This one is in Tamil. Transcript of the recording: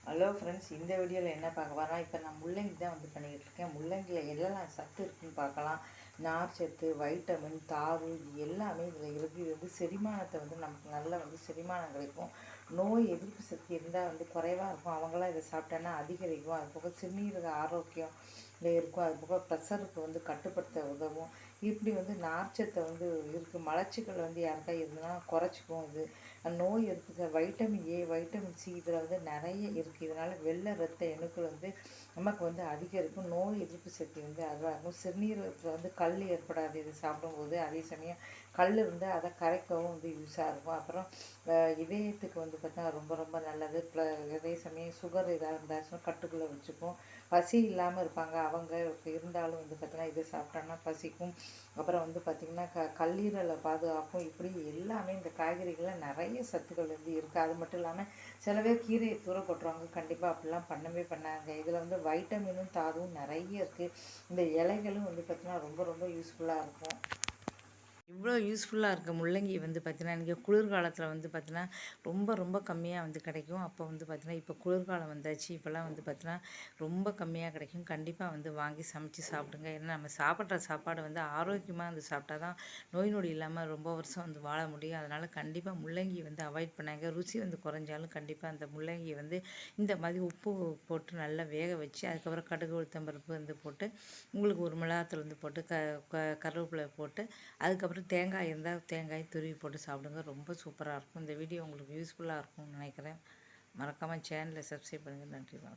ஹலோ ஃப்ரெண்ட்ஸ், இந்த வீடியோவில் என்ன பார்க்க போகிறோம்? இப்போ நான் முள்ளங்கி தான் பண்ணிக்கிட்டு இருக்கேன். முள்ளங்கியில் எல்லாம் சத்து இருக்குன்னு பார்க்கலாம். நார் சத்து, வைட்டமின், தாது இது எல்லாமே இதில் இருக்குது. இது செரிமானத்தை நமக்கு நல்ல செரிமானம் கிடைக்கும். நோய் எதிர்ப்பு சக்தி இருந்தால் குறைவாக இருக்கும். அவங்களாம் இதை சாப்பிட்டோன்னா அதிகரிக்கும். அது போக சிறுநீரக ஆரோக்கியம் இருக்கும். அது போக ப்ரெஷருக்கு கட்டுப்படுத்த உதவும். இப்படி நார்ச்சத்தை இருக்குது. மலச்சிக்கல் யாருக்கா இருந்ததுன்னா குறைச்சிக்கும். இது நோய் எதிர்ப்பு வைட்டமின் ஏ, வைட்டமின் சி இதில் நிறைய இருக்குது. இதனால் வெள்ளை ரத்த அணுக்கள் நமக்கு அதிகரிக்கும். நோய் எதிர்ப்பு சக்தி அதுவாக இருக்கும். சிறுநீரகத்தில் கல் ஏற்படாது இது சாப்பிடும்போது. அதே சமயம் கல் அதை கரைக்கவும் யூஸாக இருக்கும். அப்புறம் இதயத்துக்கு பார்த்தீங்கன்னா ரொம்ப ரொம்ப நல்லது. அதே சமயம் சுகர் ஏதாவது இருந்தாச்சுன்னா கட்டுக்குள்ளே வச்சுக்கும். பசி இல்லாமல் இருப்பாங்க, அவங்க இருந்தாலும் பார்த்தீங்கன்னா இதை சாப்பிட்டோன்னா பசிக்கும். அப்புறம் பார்த்திங்கன்னா கல்லீரலை பாதுகாக்கும். இப்படி எல்லாமே இந்த காய்கறிகளில் நிறைய சத்துக்கள் இருக்குது. அது மட்டும் இல்லாமல் சில பேர் கீரையை தூர போட்டுருவாங்க. கண்டிப்பாக அப்படிலாம் பண்ணவே பண்ணாங்க. இதில் வைட்டமினும் தாதுவும் நிறைய இருக்குது. இந்த இலைகளும் பார்த்திங்கன்னா ரொம்ப ரொம்ப யூஸ்ஃபுல்லாக இருக்கும். இவ்வளோ யூஸ்ஃபுல்லாக இருக்க முள்ளங்கி பார்த்தீங்கன்னா, இன்றைக்கி குளிர்காலத்தில் பார்த்தீங்கன்னா ரொம்ப ரொம்ப கம்மியாக கிடைக்கும். அப்போ பார்த்தீங்கன்னா இப்போ குளிர்காலம் வந்தாச்சு. இப்போல்லாம் பார்த்தீங்கன்னா ரொம்ப கம்மியாக கிடைக்கும். கண்டிப்பாக வாங்கி சமைச்சு சாப்பிடுங்க. ஏன்னா நம்ம சாப்பிட்ற சாப்பாடு ஆரோக்கியமாக சாப்பிட்டா தான் நோய் நொடி இல்லாமல் ரொம்ப வருஷம் வாழ முடியும். அதனால் கண்டிப்பாக முள்ளங்கி அவாய்ட் பண்ணாங்க. ருசி குறைஞ்சாலும் கண்டிப்பாக அந்த முள்ளங்கி இந்த மாதிரி உப்பு போட்டு நல்லா வேக வச்சு அதுக்கப்புறம் கடுகு உளுத்தம்பருப்பு போட்டு உங்களுக்கு ஒரு மிளகாத்தூள் போட்டு கருவேப்பிலை போட்டு அதுக்கப்புறம் தேங்காய் இருந்தால் தேங்காய் துருவி போட்டு சாப்பிடுங்க. ரொம்ப சூப்பராக இருக்கும். இந்த வீடியோ உங்களுக்கு யூஸ்ஃபுல்லாக இருக்கும்னு நினைக்கிறேன். மறக்காமல் சேனலை சப்ஸ்கிரைப் பண்ணுங்கள். நன்றி, வணக்கம்.